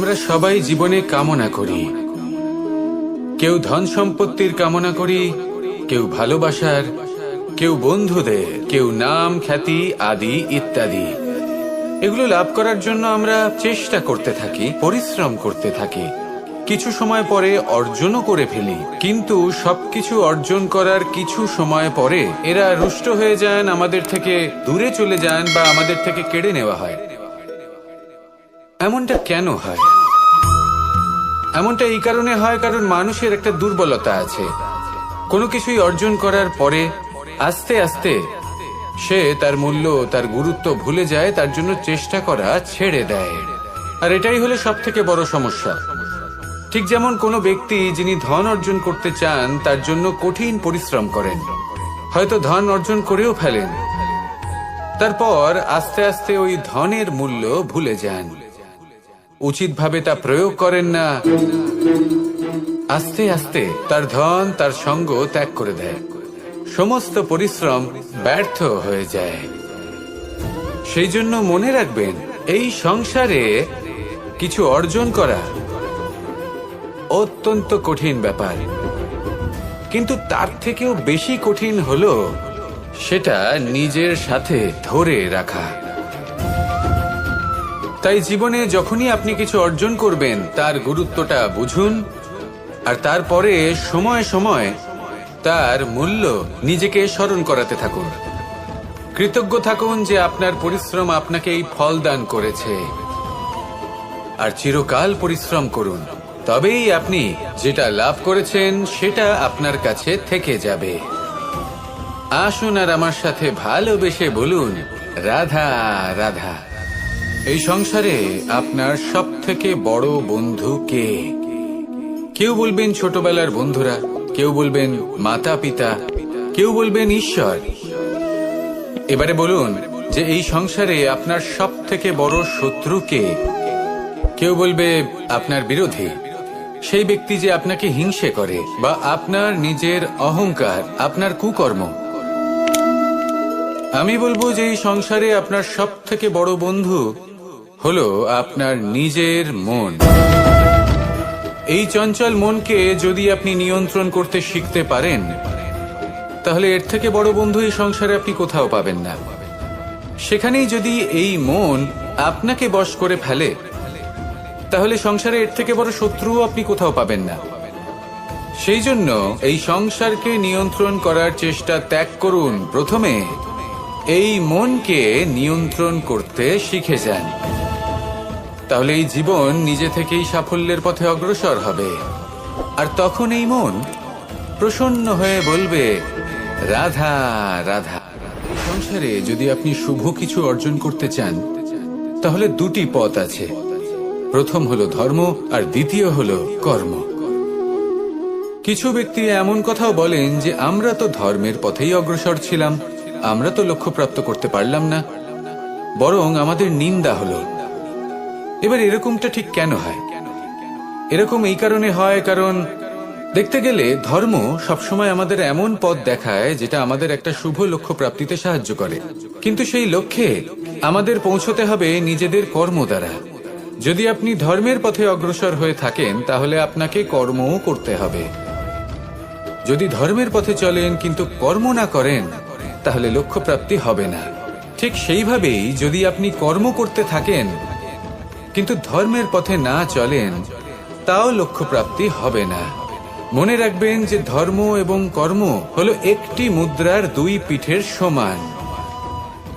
আমরা সবাই জীবনে কামনা করি। কেউ ধন সম্পত্তির কামনা করি, কেউ ভালোবাসার, কেউ বন্ধুদের, কেউ নাম খ্যাতি আদি ইত্যাদি। এগুলো লাভ করার জন্য আমরা চেষ্টা করতে থাকি, পরিশ্রম করতে থাকি, কিছু সময় পরে অর্জনও করে ফেলি। কিন্তু সবকিছু অর্জন করার কিছু সময় পরে এরা রুষ্ট হয়ে যান, আমাদের থেকে দূরে চলে যান বা আমাদের থেকে কেড়ে নেওয়া হয়। এমনটা কেন হয়? এমনটা এই কারণে হয় কারণ মানুষের একটা দুর্বলতা আছে। কোনো কিছুই অর্জন করার পরে আস্তে আস্তে সে তার মূল্য, তার গুরুত্ব ভুলে যায়, তার জন্য চেষ্টা করা ছেড়ে দেয়। আর এটাই হলো সব থেকে বড় সমস্যা। ঠিক যেমন কোনো ব্যক্তি যিনি ধন অর্জন করতে চান তার জন্য কঠিন পরিশ্রম করেন, হয়তো ধন অর্জন করেও ফেলেন, তারপর আস্তে আস্তে ওই ধনের মূল্য ভুলে যান, উচিতভাবে তা প্রয়োগ করেন না, আস্তে আস্তে তার ধন তার সঙ্গ ত্যাগ করে দেয়, সমস্ত পরিশ্রম ব্যর্থ হয়ে যায়। সেই জন্য মনে রাখবেন, এই সংসারে কিছু অর্জন করা অত্যন্ত কঠিন ব্যাপার, কিন্তু তার থেকেও বেশি কঠিন হলো সেটা নিজের সাথে ধরে রাখা। তাই জীবনে যখনই আপনি কিছু অর্জন করবেন তার গুরুত্বটা বুঝুন, আর তারপরে সময় সময় তার মূল্য নিজেকে স্মরণ করাতে থাকুন। কৃতজ্ঞ থাকুন যে আপনার পরিশ্রম আপনাকে এই ফল দান করেছে, আর চিরকাল পরিশ্রম করুন, তবেই আপনি যেটা লাভ করেছেন সেটা আপনার কাছে থেকে যাবে। আসুন আর আমার সাথে ভালোবেসে বলুন, রাধা রাধা। এই সংসারে আপনার সব থেকে বড় বন্ধু কে? কেউ বলবেন ছোটবেলার বন্ধুরা, কেউ বলবেন মাতা পিতা, কেউ বলবেন ঈশ্বর। এবারে বলুন যে এই সংসারে আপনার সব থেকে বড় শত্রু কে? কেউ বলবে আপনার বিরোধী, সেই ব্যক্তি যে আপনাকে হিংসে করে, বা আপনার নিজের অহংকার, আপনার কুকর্ম। আমি বলবো যে এই সংসারে আপনার সব থেকে বড় বন্ধু হলো আপনার নিজের মন। এই চঞ্চল মনকে যদি আপনি নিয়ন্ত্রণ করতে শিখতে পারেন, তাহলে এর থেকে বড় বন্ধু এই সংসারে আপনি কোথাও পাবেন না। সেখানেই যদি এই মন আপনাকে বশ করে ফেলে, তাহলে সংসারে এর থেকে বড় শত্রুও আপনি কোথাও পাবেন না। সেই জন্য এই সংসারকে নিয়ন্ত্রণ করার চেষ্টা ত্যাগ করুন। প্রথমে এই মনকে নিয়ন্ত্রণ করতে শিখে যান, তাহলে এই জীবন নিজে থেকেই সাফল্যের পথে অগ্রসর হবে। আর তখন এই মন প্রসন্ন হয়ে বলবে, রাধা রাধা। এই সংসারে যদি আপনি শুভ কিছু অর্জন করতে চান, তাহলে দুটি পথ আছে। প্রথম হলো ধর্ম, আর দ্বিতীয় হলো কর্ম। কিছু ব্যক্তি এমন কথাও বলেন যে আমরা তো ধর্মের পথেই অগ্রসর ছিলাম, আমরা তো লক্ষ্য প্রাপ্ত করতে পারলাম না, বরং আমাদের নিন্দা হলো। এবার এরকমটা ঠিক কেন হয়? এরকম এই কারণে হয় কারণ দেখতে গেলে ধর্ম সবসময় আমাদের এমন পথ দেখায় যেটা আমাদের একটা শুভ লক্ষ্য প্রাপ্তিতে সাহায্য করে, কিন্তু সেই লক্ষ্যে আমাদের পৌঁছতে হবে নিজেদের কর্ম দ্বারা। যদি আপনি ধর্মের পথে অগ্রসর হয়ে থাকেন, তাহলে আপনাকে কর্মও করতে হবে। যদি ধর্মের পথে চলেন কিন্তু কর্ম না করেন, তাহলে লক্ষ্য প্রাপ্তি হবে না। ঠিক সেইভাবেই যদি আপনি কর্ম করতে থাকেন কিন্তু ধর্মের পথে না চলেন, তাও লক্ষ্য প্রাপ্তি হবে না। মনে রাখবেন যে ধর্ম এবং কর্ম হলো একটি মুদ্রার দুই পিঠের সমান।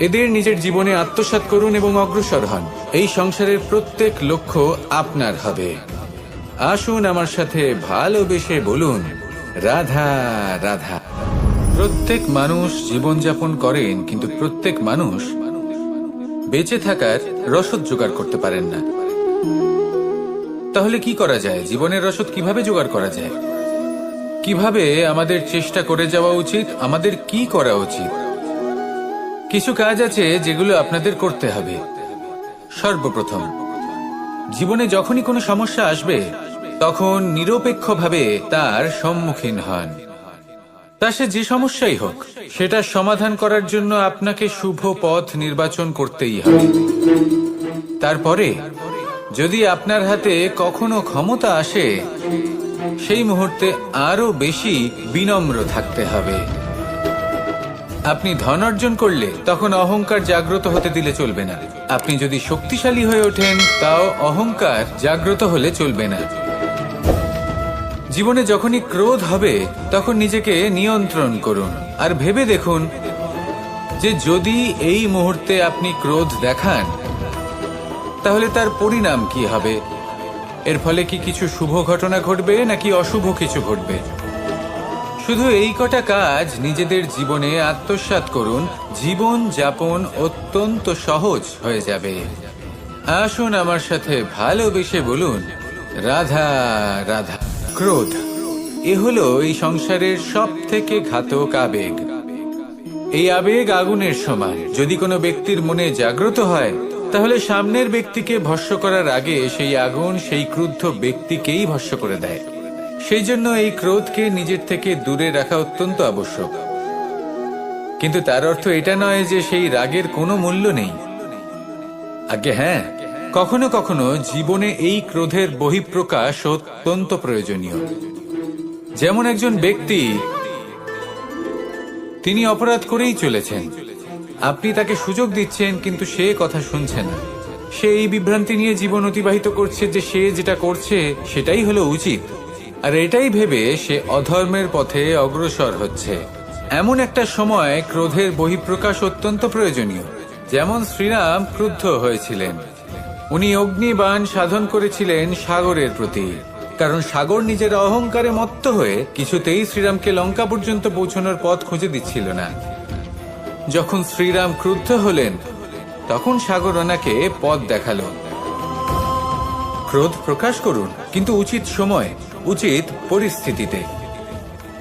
এদের নিজের জীবনে আত্মসাৎ করুন এবং অগ্রসর হন। এই সংসারের প্রত্যেক লক্ষ্য আপনার হবে। আসুন আমার সাথে ভালোবেসে বলুন, রাধা রাধা। প্রত্যেক মানুষ জীবনযাপন করেন, কিন্তু প্রত্যেক মানুষ বেঁচে থাকার রসদ জোগাড় করতে পারেন না। তাহলে কি করা যায়? জীবনের রসদ কিভাবে জোগাড় করা যায়? কিভাবে আমাদের চেষ্টা করে যাওয়া উচিত? আমাদের কি করা উচিত? কিছু কাজ আছে যেগুলো আপনাদের করতে হবে। সর্বপ্রথম, জীবনে যখনই কোনো সমস্যা আসবে, তখন নিরপেক্ষভাবে তার সম্মুখীন হন। তা সে যে সমস্যাই হোক, সেটা সমাধান করার জন্য আপনাকে শুভ পথ নির্বাচন করতেই হবে। তারপরে যদি আপনার হাতে কখনো ক্ষমতা আসে, সেই মুহূর্তে আরো বেশি বিনম্র থাকতে হবে। আপনি ধন অর্জন করলে তখন অহংকার জাগ্রত হতে দিলে চলবে না। আপনি যদি শক্তিশালী হয়ে ওঠেন, তাও অহংকার জাগ্রত হলে চলবে না। জীবনে যখনই ক্রোধ হবে, তখন নিজেকে নিয়ন্ত্রণ করুন আর ভেবে দেখুন যে যদি এই মুহূর্তে আপনি ক্রোধ দেখান, তাহলে তার পরিণাম কি হবে। এর ফলে কি কিছু শুভ ঘটনা ঘটবে নাকি অশুভ কিছু ঘটবে। শুধু এই কটা কাজ নিজেদের জীবনে আত্মসাৎ করুন, জীবন যাপন অত্যন্ত সহজ হয়ে যাবে। আসুন আমার সাথে ভালোবেসে বলুন, রাধা রাধা। ক্রোধ এ হলো এই সংসারের সব থেকে ঘাতক আবেগ। এই আবেগ আগুনের সমান। যদি কোনো ব্যক্তির মনে জাগ্রত হয়, তাহলে সামনের ব্যক্তিকে ভস্ম করার আগে সেই আগুন সেই ক্রুদ্ধ ব্যক্তিকেই ভস্ম করে দেয়। সেই জন্য এই ক্রোধকে নিজের থেকে দূরে রাখা অত্যন্ত আবশ্যক। কিন্তু তার অর্থ এটা নয় যে সেই রাগের কোনো মূল্য নেই। আগে হ্যাঁ, কখনো কখনো জীবনে এই ক্রোধের বহিঃপ্রকাশ অত্যন্ত প্রয়োজনীয়। যেমন একজন ব্যক্তি, তিনি অপরাধ করেই চলেছেন, আপনি তাকে সুযোগ দিচ্ছেন কিন্তু সে কথা শুনছে না। সে এই বিভ্রান্তি নিয়ে জীবন অতিবাহিত করছে যে সে যেটা করছে সেটাই হলো উচিত, আর এটাই ভেবে সে অধর্মের পথে অগ্রসর হচ্ছে। এমন একটা সময় ক্রোধের বহিঃপ্রকাশ অত্যন্ত প্রয়োজনীয়। যেমন শ্রীরাম ক্রুদ্ধ হয়েছিলেন, উনি অগ্নিবাণ সাধন করেছিলেন সাগরের প্রতি, কারণ সাগর নিজের অহংকারে মত্ত হয়ে কিছুতেই শ্রীরামকে লঙ্কা পর্যন্ত পৌঁছানোর পথ খুঁজে দিচ্ছিল না। যখন শ্রীরাম ক্রুদ্ধ হলেন, তখন সাগর ওনাকে পথ দেখালো। ক্রোধ প্রকাশ করুন, কিন্তু উচিত সময়, উচিত পরিস্থিতিতে,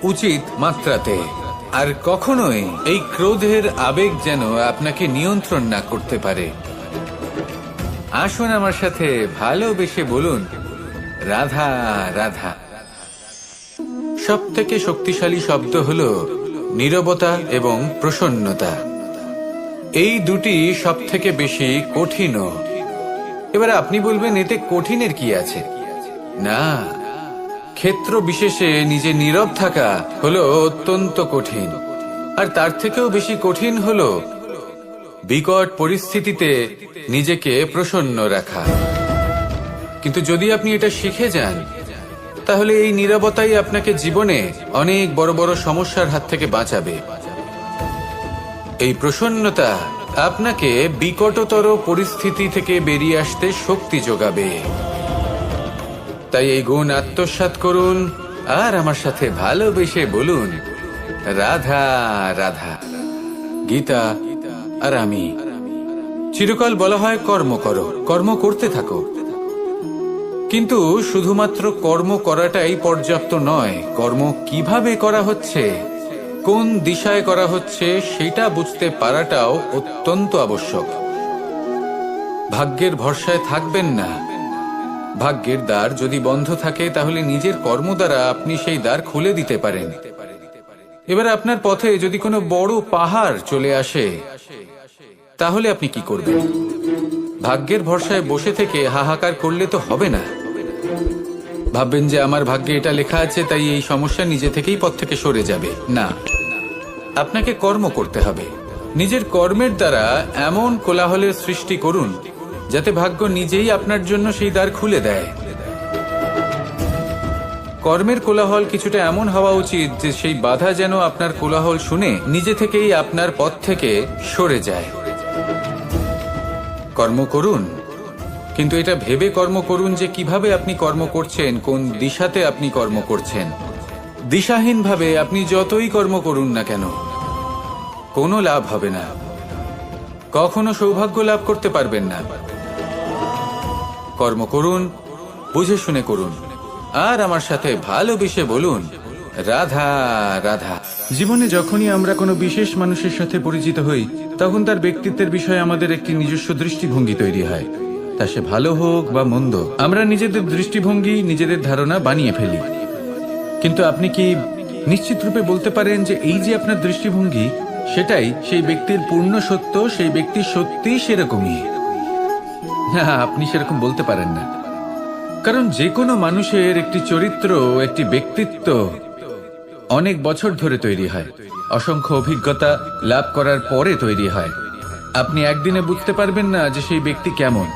উচিত মাত্রাতে। আর কখনোই এই ক্রোধের আবেগ যেন আপনাকে নিয়ন্ত্রণ না করতে পারে। আসুন আমার সাথে ভালোবেসে বলুন, রাধা রাধা। সব থেকে শক্তিশালী শব্দ হলো নীরবতা এবং প্রসন্নতা। এই দুটি সব থেকে বেশি কঠিনও। এবার আপনি বলবেন, এতে কঠিনের কি আছে? না, ক্ষেত্র বিশেষে নিজে নীরব থাকা হলো অত্যন্ত কঠিন। আর তার থেকেও বেশি কঠিন হলো বিকট পরিস্থিতিতে নিজেকে প্রসন্ন রাখা। কিন্তু যদি আপনি এটা শিখে যান, তাহলে এই নীরবতাই আপনাকে জীবনে অনেক বড় বড় সমস্যার হাত থেকে বাঁচাবে। এই প্রসন্নতা আপনাকে বিকটতর পরিস্থিতি থেকে বেরিয়ে আসতে শক্তি যোগাবে। তাই এই গুণ আত্মসাৎ করুন আর আমার সাথে ভালোবেসে বলুন, রাধা রাধা। গীতা আর আমি চিরকাল বলা হয়, কর্ম করো, কর্ম করতে থাকো। কিন্তু শুধুমাত্র কর্ম করাটাই পর্যাপ্ত নয়। কর্ম কিভাবে করা হচ্ছে, কোন দিশায় করা হচ্ছে, সেটা বুঝতে পারাটাও অত্যন্ত আবশ্যক। ভাগ্যের ভরসায় থাকবেন না। ভাগ্যের দ্বার যদি বন্ধ থাকে, তাহলে নিজের কর্ম দ্বারা আপনি সেই দ্বার খুলে দিতে পারেন। এবার আপনার পথে যদি কোনো বড় পাহাড় চলে আসে, তাহলে আপনি কি করবেন? ভাগ্যের ভরসায় বসে থেকে হাহাকার করলে তো হবে না। ভাববেন যে আমার ভাগ্যে এটা লেখা আছে, তাই এই সমস্যা নিজে থেকেই পথ থেকে সরে যাবে। না, আপনাকে কর্ম করতে হবে। নিজের কর্মের দ্বারা এমন কোলাহলের সৃষ্টি করুন যাতে ভাগ্য নিজেই আপনার জন্য সেই দ্বার খুলে দেয়। কর্মের কোলাহল কিছুটা এমন হওয়া উচিত যে সেই বাধা যেন আপনার কোলাহল শুনে নিজে থেকেই আপনার পথ থেকে সরে যায়। কর্ম করুন, কিন্তু এটা ভেবে কর্ম করুন যে কিভাবে আপনি কর্ম করছেন, কোন দিশাতে আপনি কর্ম করছেন। দিশাহীনভাবে আপনি যতই কর্ম করুন না কেন, কোনো লাভ হবে না। কখনো সৌভাগ্য লাভ করতে পারবেন না। কর্ম করুন, বুঝে শুনে করুন আর আমার সাথে ভালোবেসে বলুন, রাধা রাধা। জীবনে যখনই আমরা কোনো বিশেষ মানুষের সাথে পরিচিত হই, তখন তার ব্যক্তিত্বের বিষয়ে আমাদের একটি নিজস্ব দৃষ্টিভঙ্গি তৈরি হয়। তা সে ভালো হোক বা মন্দ, আমরা নিজেদের দৃষ্টিভঙ্গি, নিজেদের ধারণা বানিয়ে ফেলি। কিন্তু আপনি কি নিশ্চিত রূপে বলতে পারেন যে এই যে আপনার দৃষ্টিভঙ্গি, সেটাই সেই ব্যক্তির পূর্ণ সত্য, সেই ব্যক্তি সত্যিই সেরকমই? না, আপনি সেরকম বলতে পারেন না, কারণ যে কোনো মানুষের একটি চরিত্র, একটি ব্যক্তিত্ব অনেক বছর ধরে তৈরি হয়, অসংখ্য অভিজ্ঞতা লাভ করার পরে তৈরি হয়। আপনি একদিনে বুঝতে পারবেন না যে সেই ব্যক্তি কেমন।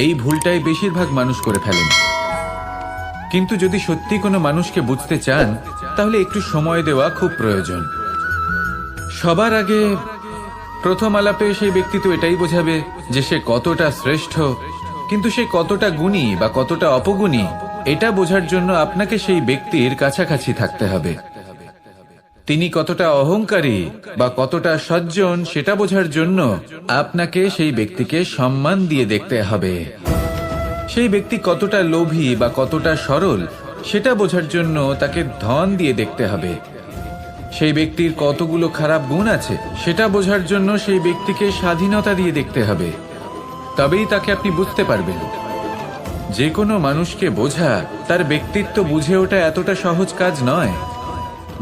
এই ভুলটাই বেশিরভাগ মানুষ করে ফেলেন। কিন্তু যদি সত্যি কোনো মানুষকে বুঝতে চান, তাহলে একটু সময় দেওয়া খুব প্রয়োজন। সবার আগে প্রথম আলাপে সেই ব্যক্তি তো এটাই বোঝাবে যে সে কতটা শ্রেষ্ঠ, কিন্তু সে কতটা গুণী বা কতটা অপগুণী, এটা বোঝার জন্য আপনাকে সেই ব্যক্তির কাছাকাছি থাকতে হবে। তিনি কতটা অহংকারী বা কতটা সজ্জন, সেটা বোঝার জন্য আপনাকে সেই ব্যক্তিকে সম্মান দিয়ে দেখতে হবে। সেই ব্যক্তি কতটা লোভী বা কতটা সরল, সেটা বোঝার জন্য তাকে ধন দিয়ে দেখতে হবে। সেই ব্যক্তির কতগুলো খারাপ গুণ আছে, সেটা বোঝার জন্য সেই ব্যক্তিকে স্বাধীনতা দিয়ে দেখতে হবে। তবেই তাকে আপনি বুঝতে পারবেন। যে কোনো মানুষকে বোঝা, তার ব্যক্তিত্ব বুঝে ওঠা এতটা সহজ কাজ নয়।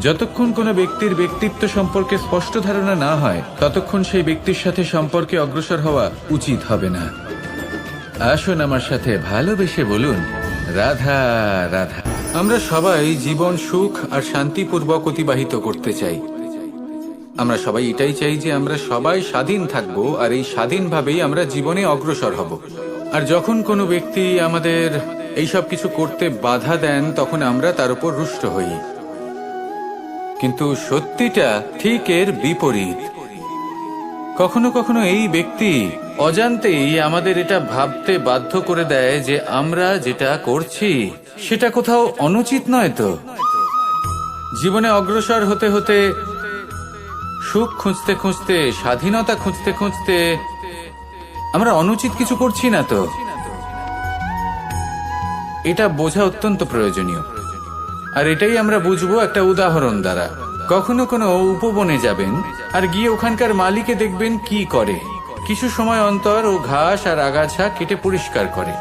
যতক্ষণ কোনো ব্যক্তির ব্যক্তিত্ব সম্পর্কে স্পষ্ট ধারণা না হয়, ততক্ষণ সেই ব্যক্তির সাথে সম্পর্কে অগ্রসর হওয়া উচিত হবে না। আসুন আমার সাথে ভালোবেসে বলুন, রাধা রাধা। আমরা সবাই জীবন সুখ আর শান্তিপূর্বক অতিবাহিত করতে চাই। আমরা সবাই এটাই চাই যে আমরা সবাই স্বাধীন থাকব, আর এই স্বাধীনভাবেই আমরা জীবনে অগ্রসর হব। আর যখন কোনো ব্যক্তি আমাদের এইসব কিছু করতে বাধা দেন, তখন আমরা তার উপর রুষ্ট হই। কিন্তু সত্যিটা ঠিক এর বিপরীত। কখনো কখনো এই ব্যক্তি অজান্তেই আমাদের এটা ভাবতে বাধ্য করে দেয় যে আমরা যেটা করছি সেটা কোথাও অনুচিত নয়। তো জীবনে অগ্রসর হতে হতে, সুখ খুঁজতে খুঁজতে, স্বাধীনতা খুঁজতে খুঁজতে আমরা অনুচিত কিছু করছি না তো? এটা বোঝা অত্যন্ত প্রয়োজনীয়। আর এটাই আমরা বুঝবো একটা উদাহরণ দ্বারা। কখনো কোনো উপবনে যাবেন আর গিয়ে ওখানকার মালিকে দেখবেন কি করে। কিছু সময় অন্তর ও ঘাস আর আগাছা কেটে পরিষ্কার করে।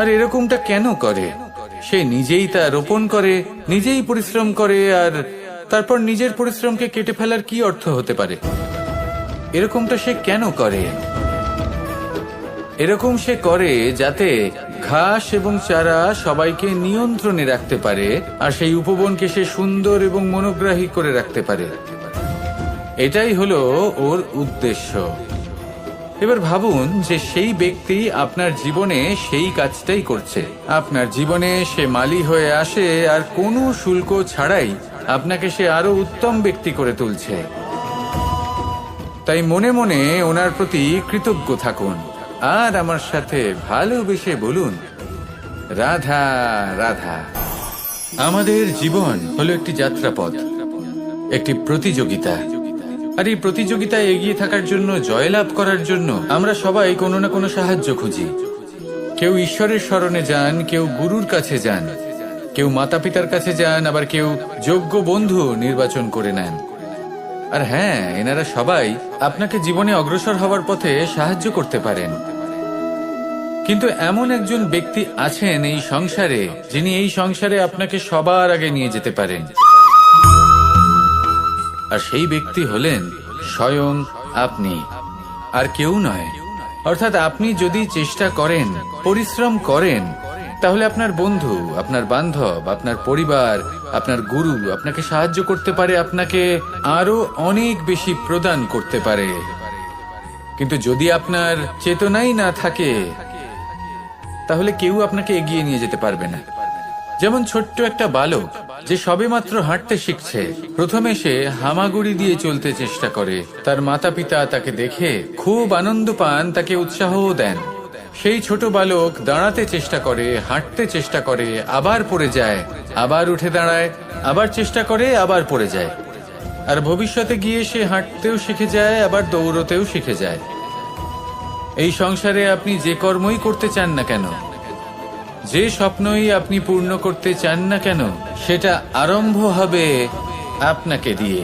আর এরকমটা কেন করে? সে নিজেই তা রোপণ করে, নিজেই পরিশ্রম করে, আর তারপর নিজের পরিশ্রমকে কেটে ফেলার কি অর্থ হতে পারে? এরকমটা সে কেন করে? এরকম সে করে যাতে ঘাস এবং চারা সবাইকে নিয়ন্ত্রণে রাখতে পারে, আর সেই উপবনকে সে সুন্দর এবং মনোগ্রাহী করে রাখতে পারে। এটাই হলো ওর উদ্দেশ্য। এবার ভাবুন যে সেই ব্যক্তি আপনার জীবনে সেই কাজটাই করছে। আপনার জীবনে সে মালি হয়ে আসে, আর কোনো শুল্ক ছাড়াই আপনাকে সে আরো উত্তম ব্যক্তি করে তুলছে। তাই মনে মনে ওনার প্রতি কৃতজ্ঞ থাকুন, আর আমার সাথে ভালোবেসে বলুন, রাধা রাধা। আমাদের জীবন হলো একটি যাত্রাপথ, একটি প্রতিযোগিতা। আর এই প্রতিযোগিতায় এগিয়ে থাকার জন্য, জয়লাভ করার জন্য আমরা সবাই কোনো না কোনো সাহায্য খুঁজি। কেউ ঈশ্বরের শরণে যান, কেউ গুরুর কাছে যান, কেউ মাতা পিতার কাছে যান, আবার কেউ যোগ্য বন্ধু নির্বাচন করে নেন। আর হ্যাঁ, এনারা সবাই আপনাকে জীবনে অগ্রসর হওয়ার পথে সাহায্য করতে পারেন। কিন্তু এমন একজন ব্যক্তি আছেন এই সংসারে, যিনি এই সংসারে আপনাকে সবার আগে নিয়ে যেতে পারেন। আর সেই ব্যক্তি হলেন স্বয়ং আপনি, আর কেউ নয়। অর্থাৎ আপনি যদি চেষ্টা করেন, পরিশ্রম করেন, তাহলে আপনার বন্ধু, আপনার বান্ধব, আপনার পরিবার, আপনার গুরু আপনাকে সাহায্য করতে পারে, আপনাকে আরো অনেক বেশি প্রদান করতে পারে। কিন্তু যদি আপনার চেতনাই না থাকে, তাহলে কেউ আপনাকে এগিয়ে নিয়ে যেতে পারবে না। যেমন ছোট্ট একটা বালক যে সবেমাত্র হাঁটতে শিখছে, প্রথমে সে হামাগুড়ি দিয়ে চলতে চেষ্টা করে। তার মাতা পিতা তাকে দেখে খুব আনন্দ পান, তাকে উৎসাহও দেন। সেই ছোট বালক দাঁড়াতে চেষ্টা করে, হাঁটতে চেষ্টা করে, আবার পড়ে যায়, আবার উঠে দাঁড়ায়, আবার চেষ্টা করে, আবার পড়ে যায়। আর ভবিষ্যতে গিয়ে সে হাঁটতেও শিখে যায়, আবার দৌড়তেও শিখে যায়। এই সংসারে আপনি যে কর্মই করতে চান না কেন, যে স্বপ্নই আপনি পূর্ণ করতে চান না কেন, সেটা আরম্ভ হবে আপনাকে দিয়ে,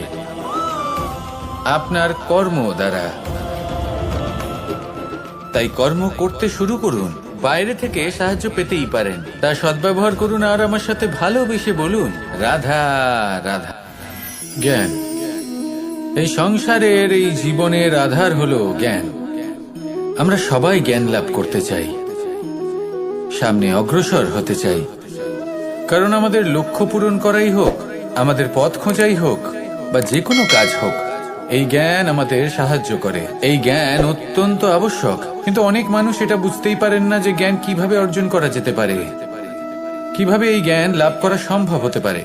আপনার কর্ম দ্বারা। তাই কর্ম করতে শুরু করুন। বাইরে থেকে সাহায্য পেতেই পারেন, তার সদ্ব্যবহার করুন, আর আমার সাথে ভালোবেসে বলুন, রাধা রাধা। জ্ঞান। এই সংসারের, এই জীবনের আধার হলো জ্ঞান। আমরা সবাই জ্ঞান লাভ করতে চাই, সামনে অগ্রসর হতে চাই, কারণ আমাদের লক্ষ্য পূরণ করাই হোক, আমাদের পথ খোঁজাই হোক, বা যে কোনো কাজ হোক, এই জ্ঞান আমাদের সাহায্য করে। এই জ্ঞান অত্যন্ত আবশ্যক, কিন্তু অনেক মানুষ এটা বুঝতেই পারেন না যে জ্ঞান কিভাবে অর্জন করা যেতে পারে, কিভাবে এই জ্ঞান লাভ করা সম্ভব হতে পারে,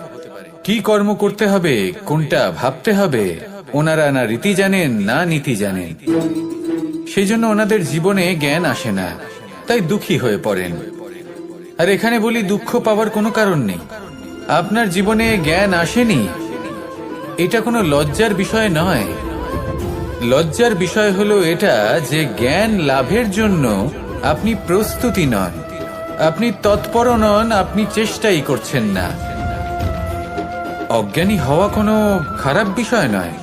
কি কর্ম করতে হবে, কোনটা ভাবতে হবে। ওনারা না রীতি জানেন না নীতি জানেন, সেই জন্য ওনাদের জীবনে জ্ঞান আসে না, তাই দুঃখী হয়ে পড়েন। আর এখানে বলি, দুঃখ পাওয়ার কোনো কারণ নেই। আপনার জীবনে জ্ঞান আসেনি, এটা কোনো লজ্জার বিষয় নয়। লজ্জার বিষয় হলো এটা যে জ্ঞান লাভের জন্য আপনি প্রস্তুতি নন, আপনি তৎপর নন, আপনি চেষ্টাই করছেন না। অজ্ঞানী হওয়া কোনো খারাপ বিষয় নয়,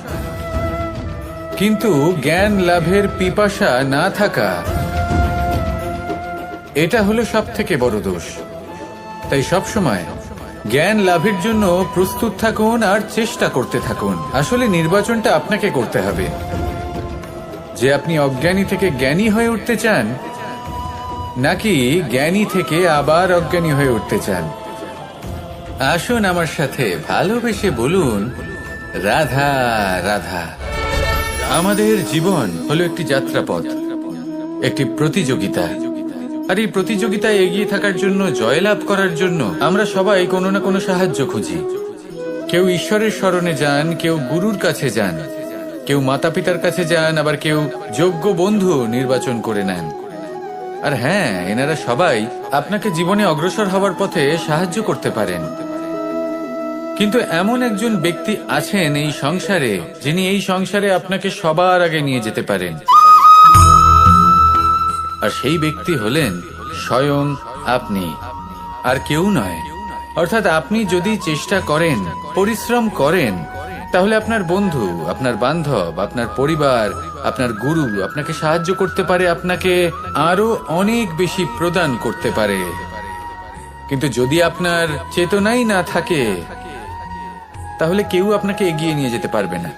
কিন্তু জ্ঞান লাভের পিপাসা না থাকা, এটা হলো সবথেকে বড় দোষ। তাই সবসময় জ্ঞান লাভের জন্য প্রস্তুত থাকুন আর চেষ্টা করতে থাকুন। আসলে নির্বাচনটা আপনাকে করতে হবে যে আপনি অজ্ঞানী থেকে জ্ঞানী হয়ে উঠতে চান, নাকি জ্ঞানী থেকে আবার অজ্ঞানী হয়ে উঠতে চান। আসুন আমার সাথে ভালোবেসে বলুন, রাধা রাধা। আমাদের জীবন হলো একটি যাত্রাপথ, একটি প্রতিযোগিতা। আর এই প্রতিযোগিতায় এগিয়ে থাকার জন্য, জয়লাভ করার জন্য আমরা সবাই কোনো না কোনো সাহায্য খুঁজি। কেউ ঈশ্বরের শরণে যান, কেউ গুরুর কাছে যান, কেউ মাতা পিতার কাছে যান, আবার কেউ যোগ্য বন্ধু নির্বাচন করে নেন। আর হ্যাঁ, এনারা সবাই আপনাকে জীবনে অগ্রসর হওয়ার পথে সাহায্য করতে পারেন। কিন্তু এমন একজন ব্যক্তি আছেন এই সংসারে, যিনি এই সংসারে আপনাকে সবার আগে নিয়ে যেতে পারেন। আর সেই ব্যক্তি হলেন স্বয়ং আপনি, আর কেউ নয়। অর্থাৎ আপনি যদি চেষ্টা করেন, পরিশ্রম করেন, তাহলে আপনার বন্ধু, আপনার বান্ধব, আপনার পরিবার, আপনার গুরু আপনাকে সাহায্য করতে পারে, আপনাকে আরো অনেক বেশি প্রদান করতে পারে। কিন্তু যদি আপনার চেতনাই না থাকে, তাহলে কেউ আপনাকে এগিয়ে নিয়ে যেতে পারবে না।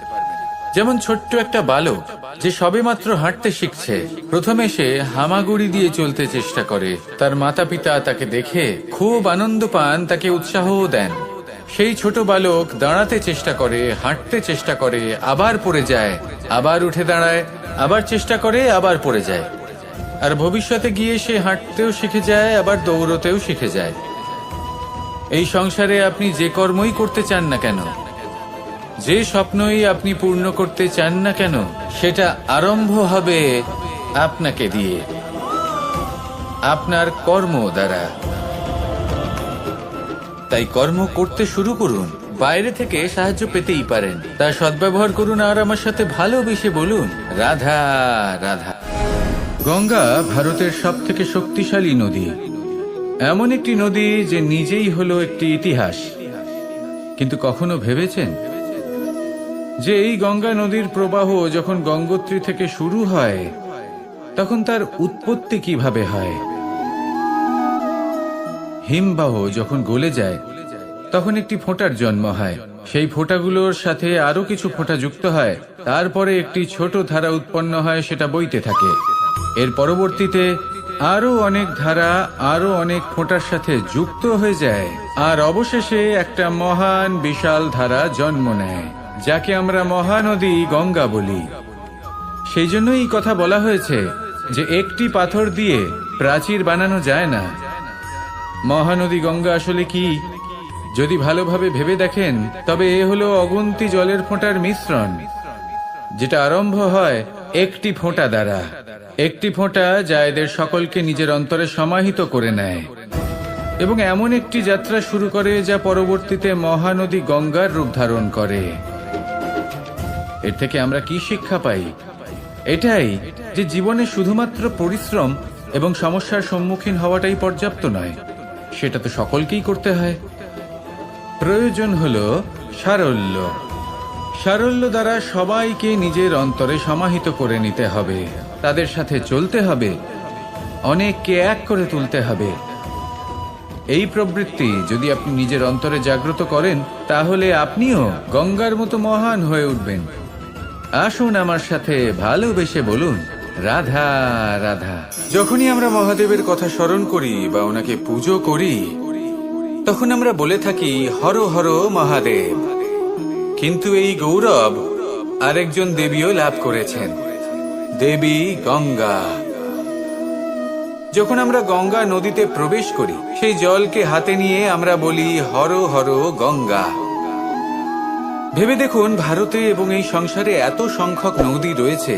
যেমন ছোট্ট একটা বালক যে সবেমাত্র হাঁটতে শিখছে, প্রথমে সে হামাগুড়ি দিয়ে চলতে চেষ্টা করে। তার মাতা পিতা তাকে দেখে খুব আনন্দ পান, তাকে উৎসাহও দেন। সেই ছোট বালক দাঁড়াতে চেষ্টা করে, হাঁটতে চেষ্টা করে, আবার পড়ে যায়, আবার উঠে দাঁড়ায়, আবার চেষ্টা করে, আবার পড়ে যায়। আর ভবিষ্যতে গিয়ে সে হাঁটতেও শিখে যায়, আবার দৌড়তেও শিখে যায়। এই সংসারে আপনি যে কর্মই করতে চান না কেন, যে স্বপ্নই আপনি পূর্ণ করতে চান না কেন, সেটা আরম্ভ হবে আপনাকে দিয়ে, আপনার কর্ম দ্বারা। তাই কর্ম করতে শুরু করুন। বাইরে থেকে সাহায্য পেতেই পারেন, তা সদ্ব্যবহার করুন। আর আমার সাথে ভালোবেসে বলুন, রাধা রাধা। গঙ্গা ভারতের সবথেকে শক্তিশালী নদী, এমন একটি নদী যে নিজেই হলো একটি ইতিহাস। কিন্তু কখনো ভেবেছেন যে এই গঙ্গা নদীর প্রবাহ যখন গঙ্গোত্রী থেকে শুরু হয়, তখন তার উৎপত্তি কিভাবে হয়? হিমবাহ যখন গলে যায়, তখন একটি ফোঁটার জন্ম হয়। সেই ফোঁটাগুলোর সাথে আরো কিছু ফোঁটা যুক্ত হয়, তারপরে একটি ছোট ধারা উৎপন্ন হয়, সেটা বইতে থাকে। এর পরবর্তীতে আরো অনেক ধারা আরো অনেক ফোঁটার সাথে যুক্ত হয়ে যায়, আর অবশেষে একটা মহান বিশাল ধারা জন্ম নেয়, যাকে আমরা মহানদী গঙ্গা বলি। সেই জন্য এই কথা বলা হয়েছে যে একটি পাথর দিয়ে প্রাচীর বানানো যায় না। মহানদী গঙ্গা আসলে কি, যদি ভালোভাবে ভেবে দেখেন, তবে এ হলো অগুন্তি জলের ফোঁটার মিশ্রণ, যেটা আরম্ভ হয় একটি ফোঁটা দ্বারা। একটি ফোঁটা যা এদের সকলকে নিজের অন্তরে সমাহিত করে নেয় এবং এমন একটি যাত্রা শুরু করে যা পরবর্তীতে মহানদী গঙ্গার রূপ ধারণ করে। এর থেকে আমরা কি শিক্ষা পাই? এটাই যে জীবনে শুধুমাত্র পরিশ্রম এবং সমস্যার সম্মুখীন হওয়াটাই পর্যাপ্ত নয়, সেটা তো সকলকেই করতে হয়। প্রয়োজন হলো সারল্য। সারল্য দ্বারা সবাইকে নিজের অন্তরে সমাহিত করে নিতে হবে, তাদের সাথে চলতে হবে, অনেককে এক করে তুলতে হবে। এই প্রবৃত্তি যদি আপনি নিজের অন্তরে জাগ্রত করেন, তাহলে আপনিও গঙ্গার মতো মহান হয়ে উঠবেন। আসুন আমার সাথে ভালোবেসে বলুন, রাধা রাধা। যখনই আমরা মহাদেবের কথা স্মরণ করি বা ওনাকে পুজো করি, তখন আমরা বলে থাকি হর হর মহাদেব। কিন্তু এই গৌরব আরেকজন দেবীও লাভ করেছেন, দেবী গঙ্গা। যখন আমরা গঙ্গা নদীতে প্রবেশ করি, সেই জলকে হাতে নিয়ে আমরা বলি হর হর গঙ্গা। ভেবে দেখুন, ভারতে এবং এই সংসারে এত সংখ্যক নদী রয়েছে,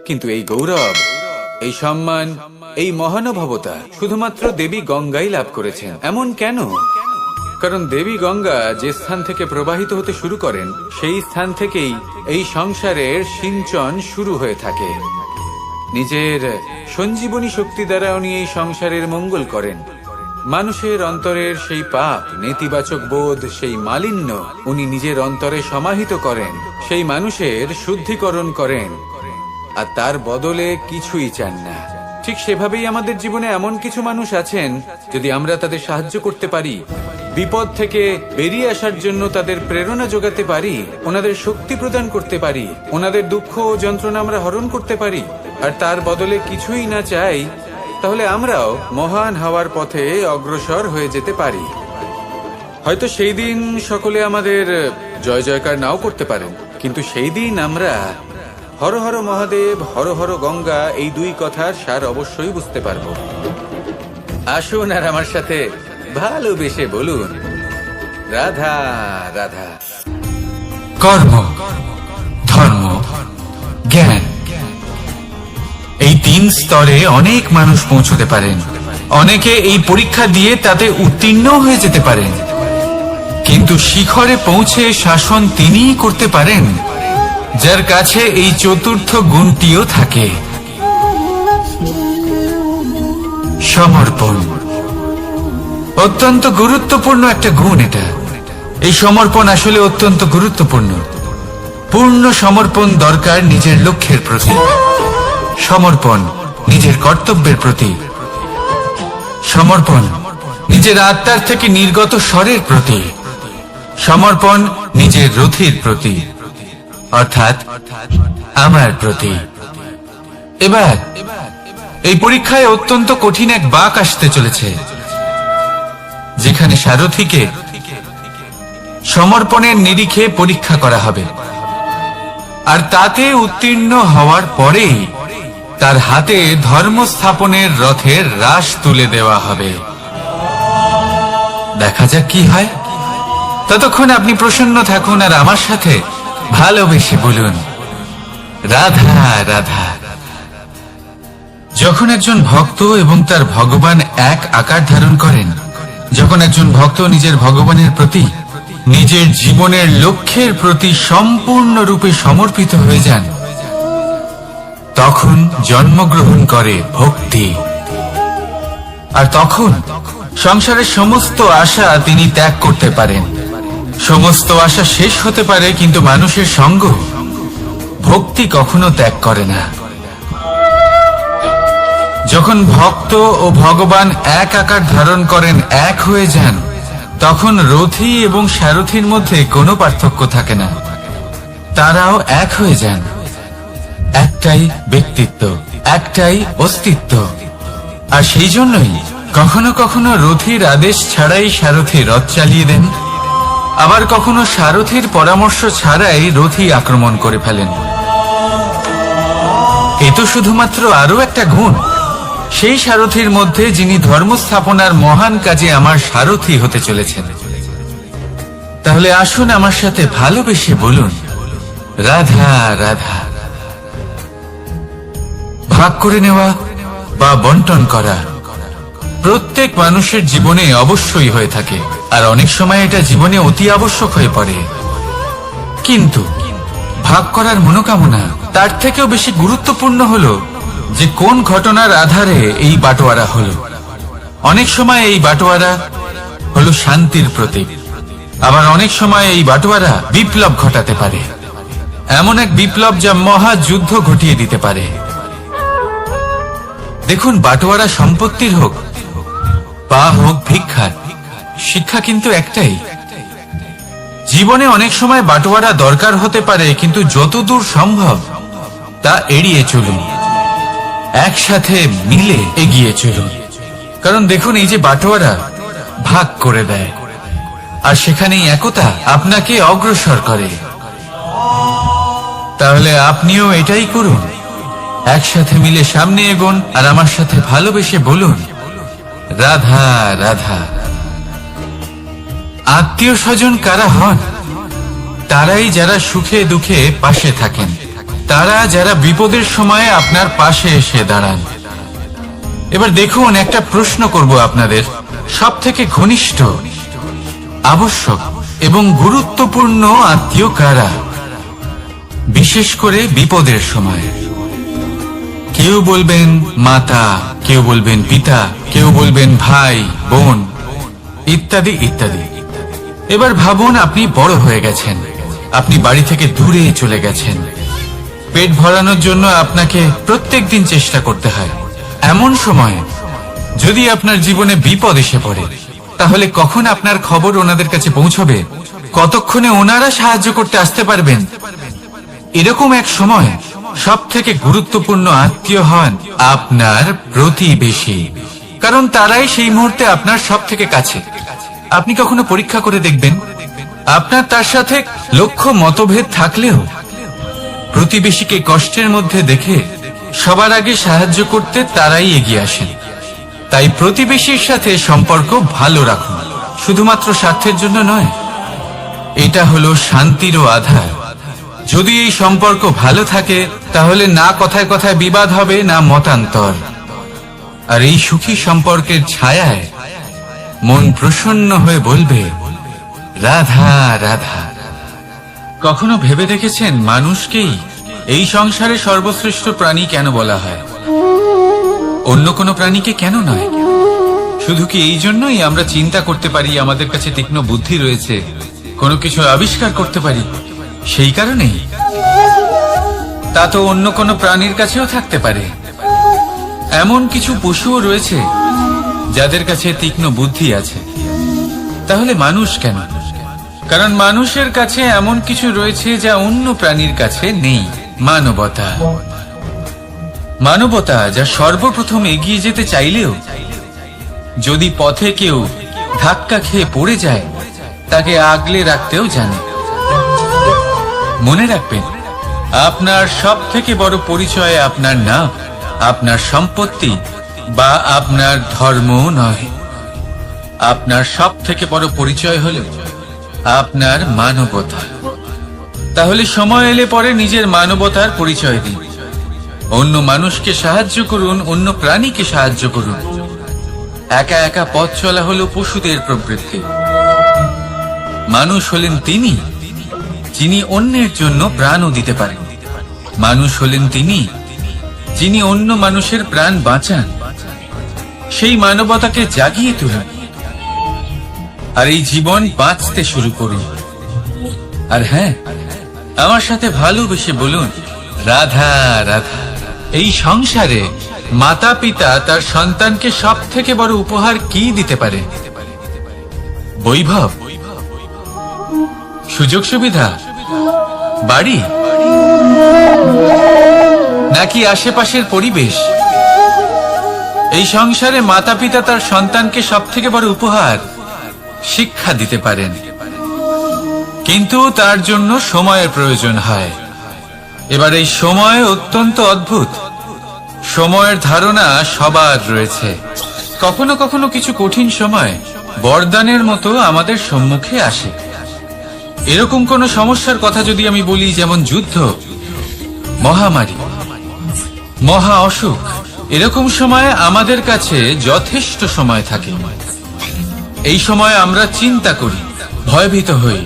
কিন্তু এই গৌরব, এই সম্মান, এই মহানুভবতা শুধুমাত্র দেবী গঙ্গাই লাভ করেছেন। এমন কেন? কারণ দেবী গঙ্গা যে স্থান থেকে প্রবাহিত হতে শুরু করেন, সেই স্থান থেকেই এই সংসারের সিঞ্চন শুরু হয়ে থাকে। নিজের সঞ্জীবনী শক্তি দ্বারা উনি এই সংসারের মঙ্গল করেন। মানুষের অন্তরের সেই পাপ, নেতিবাচক বোধ, সেই মালিন্য উনি নিজের অন্তরে সমাহিত করেন, সেই মানুষের শুদ্ধিকরণ করেন, আর তার বদলে কিছুই চান না। ঠিক সেভাবেই আমাদের জীবনে এমন কিছু মানুষ আছেন, যদি আমরা তাদের সাহায্য করতে পারি, বিপদ থেকে বেরিয়ে আসার জন্য তাদের প্রেরণা যোগাতে পারি, ওনাদের শক্তি প্রদান করতে পারি, ওনাদের দুঃখ ও যন্ত্রণা আমরা হরণ করতে পারি, আর তার বদলে কিছুই না চাই, তাহলে আমরাও মহান হওয়ার পথে অগ্রসর হয়ে যেতে পারি। হয়তো সেই দিন সকলে আমাদের জয় জয়কার নাও করতে পারেন, কিন্তু সেই দিন আমরা হর হর মহাদেব, হর হর গঙ্গা এই দুই কথার সার অবশ্যই বুঝতে পারবো। আসুন আর আমার সাথে ভালোবেসে বলুন রাধা রাধা। কর্ম, ধর্ম, জ্ঞান, এই 3 স্তরে অনেক মানুষ পৌঁছতে পারেন। অনেকে এই পরীক্ষা দিয়ে তাতে উত্তীর্ণ হয়ে যেতে পারেন, কিন্তু শিখরে পৌঁছে শাসন তিনিই করতে পারেন যার কাছে এই চতুর্থ গুণটিও থাকে, সমর্পণ। অত্যন্ত গুরুত্বপূর্ণ একটা গুণ এটা। এই সমর্পণ আসলে অত্যন্ত গুরুত্বপূর্ণ। পূর্ণ সমর্পণ দরকার নিজের লক্ষ্যের প্রতি, সমর্পণ নিজের কর্তব্যের প্রতি, সমর্পণ নিজের আত্মার থেকে নির্গত স্বরের প্রতি, সমর্পণ নিজের রথির প্রতি, অর্থাৎ আমার প্রতি। এবার এই পরীক্ষায় অত্যন্ত কঠিন এক বাঁক আসতে চলেছে, যেখানে সারথীকে সমর্পণের নিরিখে পরীক্ষা করা হবে, আর তাতে উত্তীর্ণ হওয়ার পরেই তার হাতে ধর্ম স্থাপনের রথের রাশ তুলে দেওয়া হবে। দেখা যাক কি হয়। ততক্ষণ আপনি প্রসন্ন থাকুন আর আমার সাথে ভালোবেসে বলুন রাধা রাধা। যখন একজন ভক্ত এবং তার ভগবান এক আকার ধারণ করেন, যখন একজন ভক্ত নিজের ভগবানের প্রতি, নিজের জীবনের লক্ষ্যের প্রতি সম্পূর্ণরূপে সমর্পিত হয়ে যান, তখন জন্মগ্রহণ করে ভক্তি। আর তখন সংসারের সমস্ত আশা তিনি ত্যাগ করতে পারেন। সমস্ত আশা শেষ হতে পারে, কিন্তু মানুষের সঙ্গ ভক্তি কখনো ত্যাগ করে না। যখন ভক্ত ও ভগবান এক আকার ধারণ করেন, এক হয়ে যান, তখন রথী এবং সারথীর মধ্যে কোনো পার্থক্য থাকে না। তারাও এক হয়ে যান। একটাই ব্যক্তিত্ব, একটাই অস্তিত্ব। আর সেই জন্যই কখনো কখনো রথীর আদেশ ছাড়াই সারথী রথ চালিয়ে দেন, আবার কখনো সারথীর পরামর্শ ছাড়াই রথী আক্রমণ করে ফেলেন। এ তো শুধুমাত্র আরো একটা গুণ সেই সারথীর মধ্যে, যিনি ধর্ম স্থাপনার মহান কাজে আমার সারথী হতে চলেছেন। তাহলে আসুন আমার সাথে ভালোবেসে বলুন রাধা রাধা। ভাগ করে নেওয়া বা বন্টন করা প্রত্যেক মানুষের জীবনে অবশ্যই হয়ে থাকে, আর অনেক সময় এটা জীবনে অতি আবশ্যক হয়ে পড়ে। কিন্তু ভাগ করার মনোকামনা তার থেকেও বেশি গুরুত্বপূর্ণ হলো যে কোন ঘটনার আধারে এই বাটোয়ারা হলো। অনেক সময় এই বাটোয়ারা হলো শান্তির প্রতীক, আবার অনেক সময় এই বাটোয়ারা বিপ্লব ঘটাতে পারে, এমন এক বিপ্লব যা মহাযুদ্ধ ঘটিয়ে দিতে পারে। দেখুন, বাটোয়ারা সম্পত্তির হোক বা হোক ভিক্ষার, শিক্ষা কিন্তু একটাই। জীবনে অনেক সময় বাটোয়ারা দরকার হতে পারে, কিন্তু যতদূর সম্ভব তা এড়িয়ে চলুন। একসাথে মিলে এগিয়ে চলুন। কারণ দেখুন, এই যে বাটোয়ারা ভাগ করে দেয়, আর সেখানেই একতা আপনাকে অগ্রসর করে। তাহলে আপনিও এটাই করুন, একসাথে মিলে সামনে এগোন, আর আমার সাথে ভালোবেসে বলুন, রাধা রাধা। আত্মীয় স্বজন কারা হন? তারাই যারা সুখে দুঃখে পাশে থাকেন, তারা যারা বিপদের সময়ে আপনার পাশে এসে দাঁড়ান। এবার দেখুন, একটা প্রশ্ন করব আপনাদের, সব থেকে ঘনিষ্ঠ, আবশ্যক এবং গুরুত্বপূর্ণ আত্মীয় কারা, বিশেষ করে বিপদের সময়? কেউ বলবেন মাতা, কেউ বলবেন পিতা, কেউ বলবেন ভাই বোন, ইত্যাদি ইত্যাদি। এবার ভাবুন, আপনি বড় হয়ে গেছেন, আপনি বাড়ি থেকে দূরে চলে গেছেন, পেট ভরানোর জন্য আপনাকে প্রত্যেকদিন চেষ্টা করতে হয়। এমন সময় যদি আপনার জীবনে বিপদ এসে পড়ে, তাহলে কখন আপনার খবর ওনাদের কাছে পৌঁছবে? কতক্ষণে ওনারা সাহায্য করতে আসতে পারবেন? এরকম এক সময় সব থেকে গুরুত্বপূর্ণ আত্মীয় হন আপনার প্রতিবেশী, কারণ তারাই সেই মুহূর্তে আপনার সব থেকে কাছে। আপনি কখনো পরীক্ষা করে দেখবেন, আপনার তার সাথে লক্ষ্য মতভেদ থাকলেও প্রতিবেশীকে কষ্টের মধ্যে দেখে সবার আগে সাহায্য করতে তারাই এগিয়ে আসেন। তাই প্রতিবেশীর সাথে সম্পর্ক ভালো রাখুন, শুধুমাত্র স্বার্থের জন্য নয়। এটা হলো শান্তিরও আধার। যদি এই সম্পর্ক ভালো থাকে, তাহলে না কথায় কথায় বিবাদ হবে, না মতান্তর। আর এই সুখী সম্পর্কের ছায়ায় মন প্রসন্ন হয়ে বলবে, রাধা রাধা। কখনো ভেবে দেখেছেন, মানুষকেই এই সংসারে সর্বশ্রেষ্ঠ প্রাণী কেন বলা হয়? অন্য কোনো প্রাণীকে কেন নয়? শুধু কি এই জন্যই আমরা চিন্তা করতে পারি, আমাদের কাছে তীক্ষ্ণ বুদ্ধি রয়েছে, কোনো কিছু আবিষ্কার করতে পারি, সেই কারণেই? তা তো অন্য কোনো প্রাণীর কাছেও থাকতে পারে। এমন কিছু পশুও রয়েছে যাদের কাছে তীক্ষ্ণ বুদ্ধি আছে। তাহলে মানুষ কেন? কারণ মানুষের কাছে এমন কিছু রয়েছে যা অন্য প্রাণীর কাছে নেই, মানবতা। মানবতা যা সর্বপ্রথম এগিয়ে যেতে চাইলেও যদি পথে কেউ ধাক্কা খেয়ে পড়ে যায়, তাকে আগলে রাখতেও জানে। মনে রাখবেন, আপনার সব থেকে বড় পরিচয় আপনার নাম, আপনার সম্পত্তি বা আপনার ধর্ম নয়। আপনার সব থেকে বড় পরিচয় হলো আপনার মানবতা। তাহলে সময় এলে পরে নিজের মানবতার পরিচয় দিন, অন্য মানুষকে সাহায্য করুন, অন্য প্রাণীকে সাহায্য করুন। একা একা পথ চলা হলো পশুদের প্রবৃত্তি। মানুষ হলেন তিনি যিনি অন্যের জন্য প্রাণও দিতে পারেন। মানুষ হলেন তিনি যিনি অন্য মানুষের প্রাণ বাঁচান। সেই মানবতাকে জাগিয়ে তুলুন, আর এই জীবন বাঁচতে শুরু করুন। আর হ্যাঁ, আমার সাথে ভালোবেসে বলুন, রাধা রাধা। এই সংসারে মাতা পিতা তার সন্তানকে সব থেকে বড় উপহার কি দিতে পারে? বৈভব, সুযোগ সুবিধা, বাড়ি, নাকি আশেপাশের পরিবেশ? এই সংসারে মাতা পিতা তার সন্তানকে সব থেকে বড় উপহার শিক্ষা দিতে পারেন, কিন্তু তার জন্য সময়ের প্রয়োজন হয়। এবার এই সময় অত্যন্ত অদ্ভুত। সময়ের ধারণা সবার রয়েছে। কখনো কখনো কিছু কঠিন সময় বরদানের মতো আমাদের সম্মুখে আসে। এরকম কোন সমস্যার কথা যদি আমি বলি, যেমন যুদ্ধ, মহামারী, মহা অসুখ, এরকম সময় আমাদের কাছে যথেষ্ট সময় থাকে। এই সময় আমরা চিন্তা করি, ভয়ভীত হই,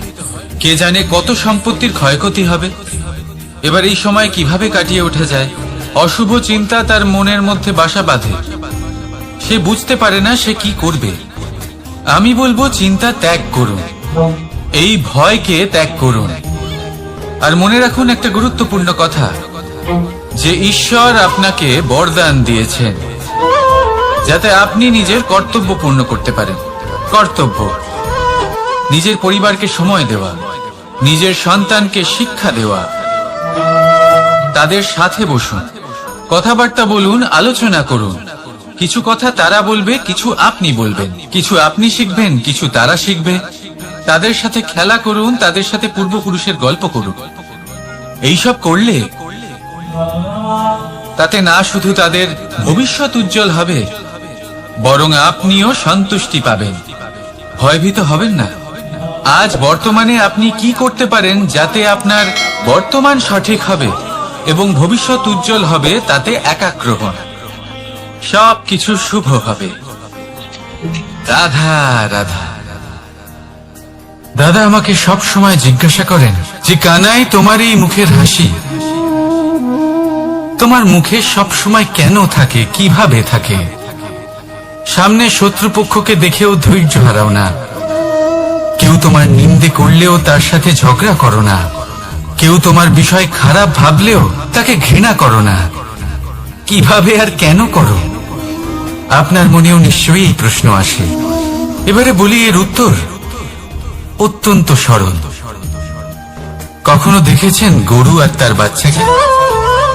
কে জানে কত সম্পত্তির ক্ষয়ক্ষতি হবে। এবার এই সময় কিভাবে কাটিয়ে ওঠা যায়? অশুভ চিন্তা তার মনের মধ্যে বাসা বাঁধে, সে বুঝতে পারে না সে কি করবে। আমি বলবো, চিন্তা ত্যাগ করুন, এই ভয়কে ত্যাগ করুন। আর মনে রাখুন একটা গুরুত্বপূর্ণ কথা, যে ঈশ্বর আপনাকে বরদান দিয়েছেন যাতে আপনি নিজের কর্তব্য পূর্ণ করতে পারেন। কর্তব্য, নিজের পরিবারকে সময় দেওয়া, নিজের সন্তানকে শিক্ষা দেওয়া, তাদের সাথে বসুন, কথাবার্তা বলুন, আলোচনা করুন। কিছু কথা তারা বলবে, কিছু আপনি বলবেন। কিছু আপনি শিখবেন, কিছু তারা শিখবে। তাদের সাথে খেলা করুন, তাদের সাথে পূর্বপুরুষের গল্প করুন। এইসব করলে তাতে না শুধু তাদের ভবিষ্যৎ উজ্জ্বল হবে, বরং আপনিও সন্তুষ্টি পাবেন। ভয়ভীত হবেন না। আজ বর্তমানে আপনি কি করতে পারেন যাতে আপনার বর্তমান সঠিক হবে এবং ভবিষ্যৎ উজ্জ্বল হবে, তাতে একাগ্র হন। সবকিছু শুভ হবে। রাধা রাধা। দাদা আমাকে সব সময় জিজ্ঞাসা করেন যে কানাই, তোমার এই মুখের হাসি, তোমার মুখে সব সময় কেন থাকে, কিভাবে থাকে? সামনে শত্রুপক্ষকে দেখেও ধৈর্য হারাও না। কেউ তোমার নিন্দে করলেও তার সাথে ঝগড়া করো না। কেউ তোমার বিষয় খারাপ ভাবলেও তাকে ঘৃণা করো না। কিভাবে আর কেন করো? আপনার মনেও নিশ্চয়ই এই প্রশ্ন আসে। এবারে বলি, এর উত্তর অত্যন্ত সরল। কখনো দেখেছেন গরু আর তার বাচ্চাকে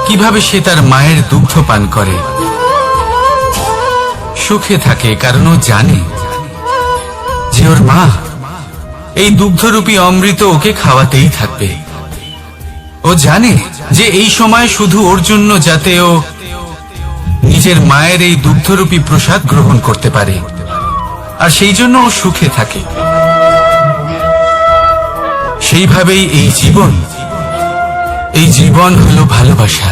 কিভাবে সে তার মায়ের দুগ্ধ পান করে? সুখে থাকে, কারণ ও জানে যে ওর মা এই দুগ্ধরূপী অমৃত ওকে খাওয়াতেই থাকবে। ও জানে যে এই সময় শুধু ওর জন্য, যাতে ও নিজের মায়ের এই দুগ্ধরূপী প্রসাদ গ্রহণ করতে পারে, আর সেই জন্য ও সুখে থাকে। সেইভাবেই এই জীবন হলো ভালোবাসা।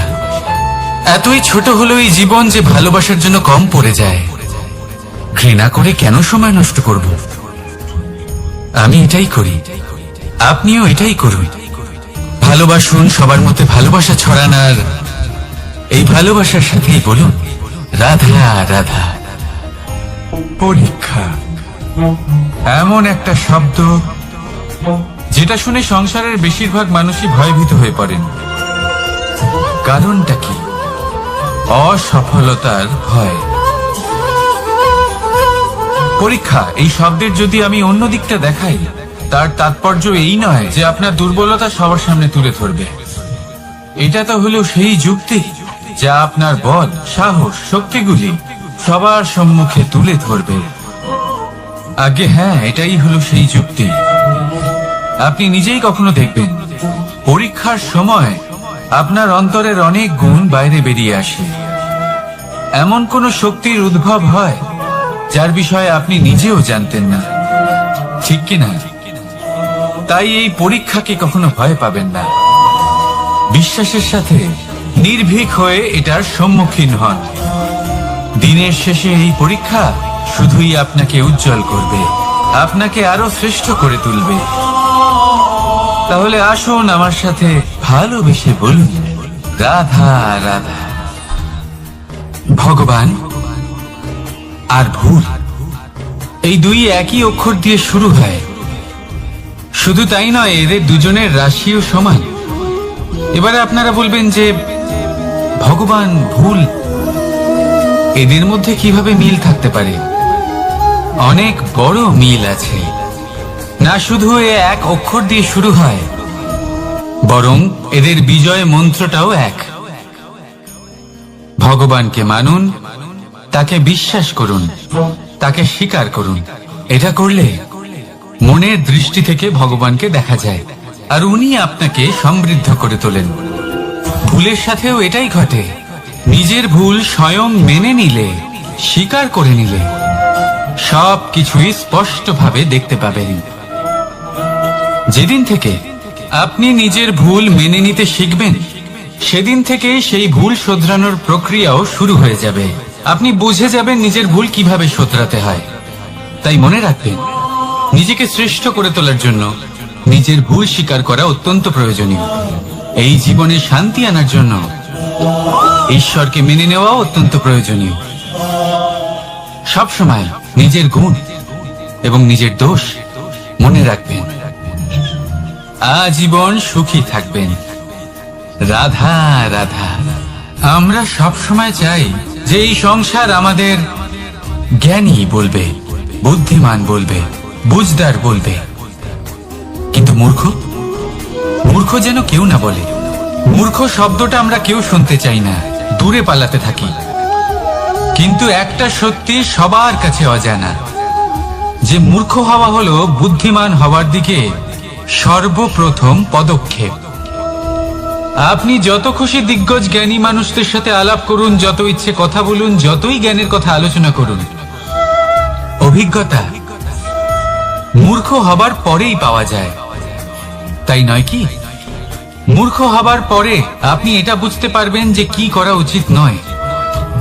এতই ছোট হলো এই জীবন যে ভালোবাসার জন্য কম পড়ে যায়। ঘৃণা করে কেন সময় নষ্ট করব? আমি এটাই করি, আপনিও এটাই করুন। ভালোবাসুন, সবার মধ্যে ভালোবাসা ছড়ান, আর এই ভালোবাসার সাথেই বলুন রাধা রাধা। পরীক্ষা এমন একটা শব্দ যেটা শুনে সংসারের বেশিরভাগ মানুষই ভয়ভীত হয়ে পড়েন। কারণটা কি? অসফলতার ভয়। পরীক্ষা এই শব্দের যদি আমি অন্য দিকটা দেখাই, তার তাৎপর্য এই নয় যে আপনার দুর্বলতা সবার সামনে তুলে ধরবে। এটা তো হলো সেই যুক্তি যা আপনার বল, সাহস, শক্তিগুলি সবার সম্মুখে তুলে ধরবে। আগে হ্যাঁ, এটাই হলো সেই যুক্তি। আপনি নিজেই কখনো দেখবেন পরীক্ষার সময় আপনার অন্তরের অনেক গুণ বাইরে বেরিয়ে আসে। এমন কোন শক্তির উদ্ভব হয় যার বিষয়ে আপনি নিজেও জানতেন না, ঠিক কিনা? তাই এই পরীক্ষাকে কখনো ভয় পাবেন না। বিশ্বাসের সাথে নির্ভীক হয়ে এটার সম্মুখীন হন। দিনের শেষে এই পরীক্ষা শুধুই আপনাকে উজ্জ্বল করবে, আপনাকে আরো শ্রেষ্ঠ করে তুলবে। তাহলে আসুন আমার সাথে ভালোবেসে বলুন রাধা রাধা। ভগবান আর ভুল, এই দুই একই অক্ষর দিয়ে শুরু হয়। শুধু তাই নয়, এদের দুজনের রাশিও সমান। এবারে আপনারা বলবেন যে ভগবান, ভুল, এদের মধ্যে কিভাবে মিল থাকতে পারে? অনেক বড় মিল আছে। না শুধু এ এক অক্ষর দিয়ে শুরু হয়, বরং এদের বিজয় মন্ত্রটাও এক। ভগবানকে মানুন, তাকে বিশ্বাস করুন, তাকে স্বীকার করুন। এটা করলে মনের দৃষ্টি থেকে ভগবানকে দেখা যায়, আর উনি আপনাকে সমৃদ্ধ করে তোলেন। ভুলের সাথেও এটাই ঘটে। নিজের ভুল স্বয়ং মেনে নিলে, স্বীকার করে নিলে, সব কিছুই স্পষ্টভাবে দেখতে পাবেন। যেদিন থেকে আপনি নিজের ভুল মেনে নিতে শিখবেন, সেদিন থেকে সেই ভুল শোধরানোর প্রক্রিয়াও শুরু হয়ে যাবে। আপনি বুঝে যাবেন নিজের ভুল কিভাবে শোধরাতে হয়। তাই মনে রাখবেন, নিজেকে শ্রেষ্ঠ করে তোলার জন্য নিজের ভুল স্বীকার করা অত্যন্ত প্রয়োজনীয়। এই জীবনে শান্তি আনার জন্য ঈশ্বরকে মেনে নেওয়া অত্যন্ত প্রয়োজনীয়। সবসময় নিজের গুণ এবং নিজের দোষ মনে রাখবেন। আজীবন সুখী থাকবেন। রাধা রাধা। আমরা সবসময় চাই যে এই সংসার আমাদের জ্ঞানী বলবে, বুদ্ধিমান বলবে, বুঝদার বলবে, কিন্তু মূর্খ যেন কেউ না বলে। মূর্খ শব্দটা আমরা কেউ শুনতে চাই না। দূরে পালাতে থাকি। কিন্তু একটা সত্যি সবার কাছে অজানা, যে মূর্খ হওয়া হলো বুদ্ধিমান হওয়ার দিকে সর্বপ্রথম পদক্ষেপ। আপনি যত খুশি দিগ্গজ জ্ঞানী মানুষদের সাথে আলাপ করুন, যত ইচ্ছে কথা বলুন, যতই জ্ঞানের কথা আলোচনা করুন, অভিজ্ঞতা মূর্খ হবার পরেই পাওয়া যায়, তাই নয় কি? মূর্খ হবার পরে আপনি এটা বুঝতে পারবেন যে কি করা উচিত নয়।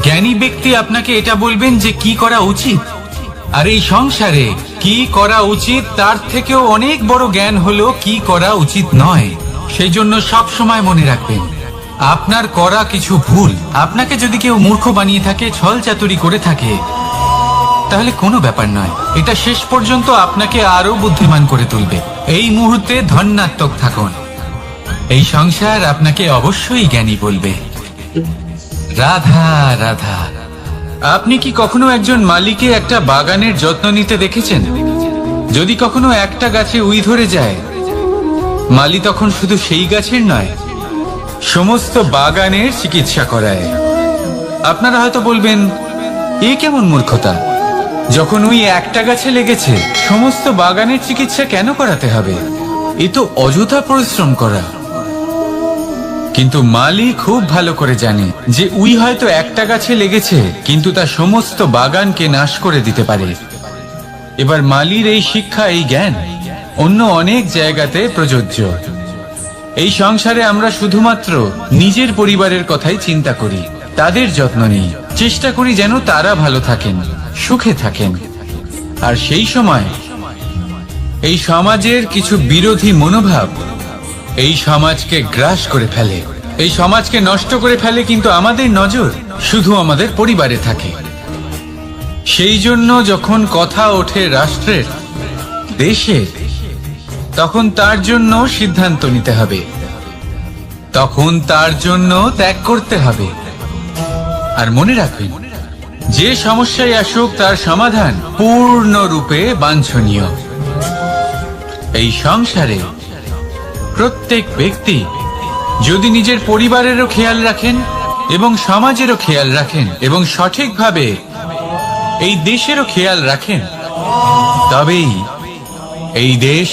জ্ঞানী ব্যক্তি আপনাকে এটা বলবেন যে কি করা উচিত। আর এই সংসারে কি করা উচিত তার থেকেও অনেক বড় জ্ঞান হলো কি করা উচিত নয়। সেই জন্য সব সময় মনে রাখবেন, আপনার করা কিছু ভুল, আপনাকে যদি কেউ মূর্খ বানিয়ে থাকে, ছল চাতুরি করে থাকে, তাহলে কোনো ব্যাপার নয়। এটা শেষ পর্যন্ত আপনাকে আরো বুদ্ধিমান করে তুলবে। এই মুহূর্তে ধন্যাত্মক থাকুন। এই সংসার আপনাকে অবশ্যই জ্ঞানী বলবে। রাধা রাধা। আপনি কি কখনো একজন মালিকে একটা বাগানের যত্ন নিতে দেখেছেন? যদি কখনো একটা গাছে উই ধরে যায়, মালি তখন শুধু সেই গাছের নয়, সমস্ত বাগানের চিকিৎসা করায়। আপনারা হয়তো বলবেন, এ কেমন মূর্খতা? যখন উই একটা গাছে লেগেছে, সমস্ত বাগানের চিকিৎসা কেন করাতে হবে? এ তো অযথা পরিশ্রম করা। কিন্তু মালি খুব ভালো করে জানে যে উই হয়তো একটা গাছে লেগেছে, কিন্তু তা সমস্ত বাগানকে নাশ করে দিতে পারে। এবার মালির এই শিক্ষা, এই জ্ঞান অন্য অনেক জায়গাতে প্রযোজ্য। এই সংসারে আমরা শুধুমাত্র নিজের পরিবারের কথাই চিন্তা করি, তাদের যত্ন নিই, চেষ্টা করি যেন তারা ভালো থাকেন, সুখে থাকেন। আর সেই সময় এই সমাজের কিছু বিরোধী মনোভাব এই সমাজকে গ্রাস করে ফেলে, এই সমাজকে নষ্ট করে ফেলে। কিন্তু আমাদের নজর শুধু আমাদের পরিবারে থাকে। সেই জন্য যখন কথা ওঠে রাষ্ট্রের, দেশের, তখন তার জন্য সিদ্ধান্ত নিতে হবে, তখন তার জন্য ত্যাগ করতে হবে। আর মনে রাখবেন, যে সমস্যায় আসুক তার সমাধান পূর্ণরূপে বাঞ্ছনীয়। এই সংসারে প্রত্যেক ব্যক্তি যদি নিজের পরিবারেরও খেয়াল রাখেন এবং সমাজেরও খেয়াল রাখেন এবং সঠিকভাবে এই দেশেরও খেয়াল রাখেন, তবেই এই দেশ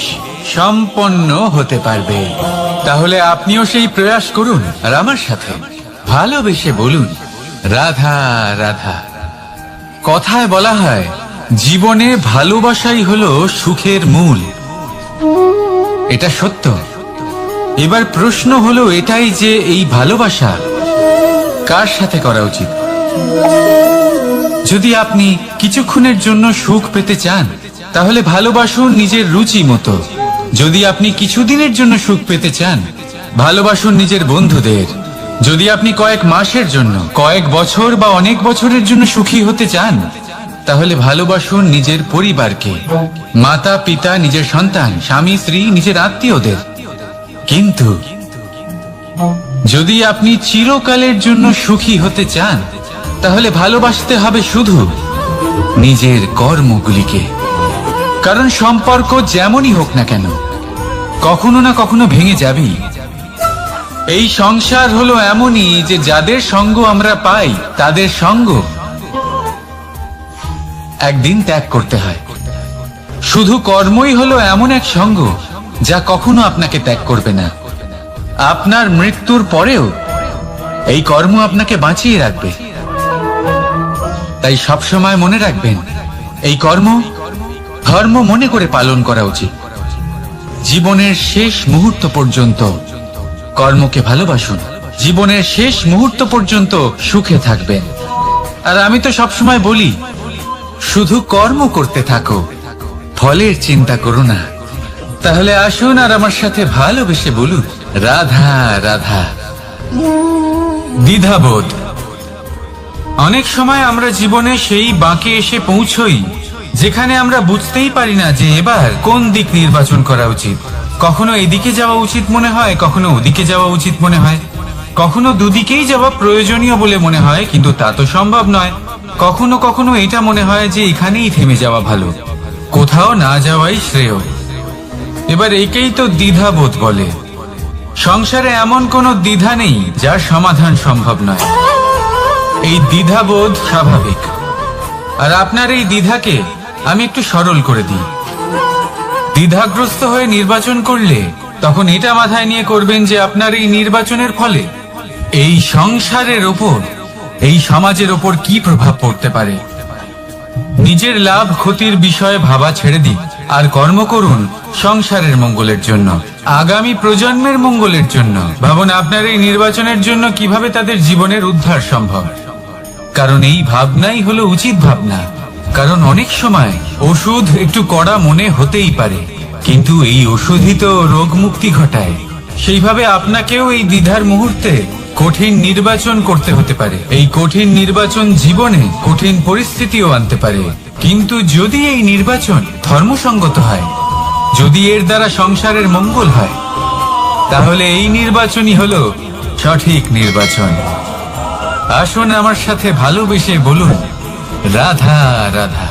সম্পন্ন হতে পারবে। তাহলে আপনিও সেই প্রয়াস করুন আর আমার সাথে ভালোবেসে বলুন, রাধা রাধা। কথায় বলা হয়, জীবনে ভালোবাসাই হলো সুখের মূল। এটা সত্য। এবার প্রশ্ন হলো এটাই যে এই ভালোবাসা কার সাথে করা উচিত। যদি আপনি কিছুক্ষণের জন্য সুখ পেতে চান, তাহলে ভালোবাসুন নিজের রুচি মতো। যদি আপনি কিছুদিনের জন্য সুখ পেতে চান, ভালোবাসুন নিজের বন্ধুদের। যদি আপনি কয়েক মাসের জন্য, কয়েক বছর বা অনেক বছরের জন্য সুখী হতে চান, তাহলে ভালোবাসুন নিজের পরিবারকে, মাতা পিতা, নিজের সন্তান, স্বামী স্ত্রী, নিজের আত্মীয়দের। কিন্তু যদি আপনি চিরকালের জন্য সুখী হতে চান, তাহলে ভালোবাসতে হবে শুধু নিজের কর্মগুলিকে। কারণ সম্পর্ক যেমনই হোক না কেন, কখনো না কখনো ভেঙে যাবেই। এই সংসার হলো এমনই যে যাদের সঙ্গ আমরা পাই, তাদের সঙ্গ একদিন ত্যাগ করতে হয়। শুধু কর্মই হলো এমন এক সঙ্গ যা কখনো আপনাকে ত্যাগ করবে না। আপনার মৃত্যুর পরেও এই কর্ম আপনাকে বাঁচিয়ে রাখবে। তাই সবসময় মনে রাখবেন, এই কর্ম ধর্ম মনে করে পালন করা উচিত। জীবনের শেষ মুহূর্ত পর্যন্ত কর্মকে ভালোবাসুন, জীবনের শেষ মুহূর্ত পর্যন্ত সুখে থাকবেন। আর আমি তো সবসময় বলি, শুধু কর্ম করতে থাকো, ফলের চিন্তা করো না। তাহলে আসুন আর আমার সাথে ভালোবেসে বলুন, রাধা রাধা। দ্বিধাবোধ। অনেক সময় আমরা জীবনে সেই বাঁকে এসে পৌঁছই যেখানে আমরা বুঝতেই পারি না যে এবার কোন দিক নির্বাচন করা উচিত। কখনো এদিকে যাওয়া উচিত মনে হয়, কখনো ওদিকে যাওয়া উচিত মনে হয়, কখনো দুদিকেই যাওয়া প্রয়োজনীয় বলে মনে হয়, কিন্তু তা তো সম্ভব নয়। কখনো কখনো এটা মনে হয় যে এখানেই থেমে যাওয়া ভালো, কোথাও না যাওয়াই শ্রেয়। এবার একেই তো দ্বিধাবোধ বলে। সংসারে এমন কোনো দ্বিধা নেই যার সমাধান সম্ভব নয়। এই দ্বিধাবোধ স্বাভাবিক, আর আপনার এই দ্বিধাকে আমি একটু সরল করে দিই। দ্বিধাগ্রস্ত হয়ে নির্বাচন করলে তখন এটা মাথায় নিয়ে করবেন যে আপনার এই নির্বাচনের ফলে এই সংসারের ওপর, এই সমাজের ওপর কি প্রভাব পড়তে পারে। নিজের লাভ ক্ষতির বিষয়ে ভাবা ছেড়ে দিন আর কর্ম করুন সংসারের মঙ্গলের জন্য, আগামী প্রজন্মের মঙ্গলের জন্য। ভাবুন আপনার এই নির্বাচনের জন্য কিভাবে তাদের জীবনের উদ্ধার সম্ভব। কারণ এই ভাবনাই হলো উচিত ভাবনা। কারণ অনেক সময় ওষুধ একটু কড়া মনে হতেই পারে, কিন্তু এই ওষুধই তো রোগ মুক্তি ঘটায়। সেইভাবে আপনাকেও এই দ্বিধার মুহূর্তে কঠিন নির্বাচন করতে হতে পারে। এই কঠিন নির্বাচন জীবনে কঠিন পরিস্থিতিও আনতে পারে, কিন্তু যদি এই নির্বাচন ধর্মসঙ্গত হয়, যদি এর দ্বারা সংসারের মঙ্গল হয়, তাহলে এই নির্বাচনই হলো সঠিক নির্বাচন। আসুন আমার সাথে ভালোবেসে বলুন রাধা রাধা।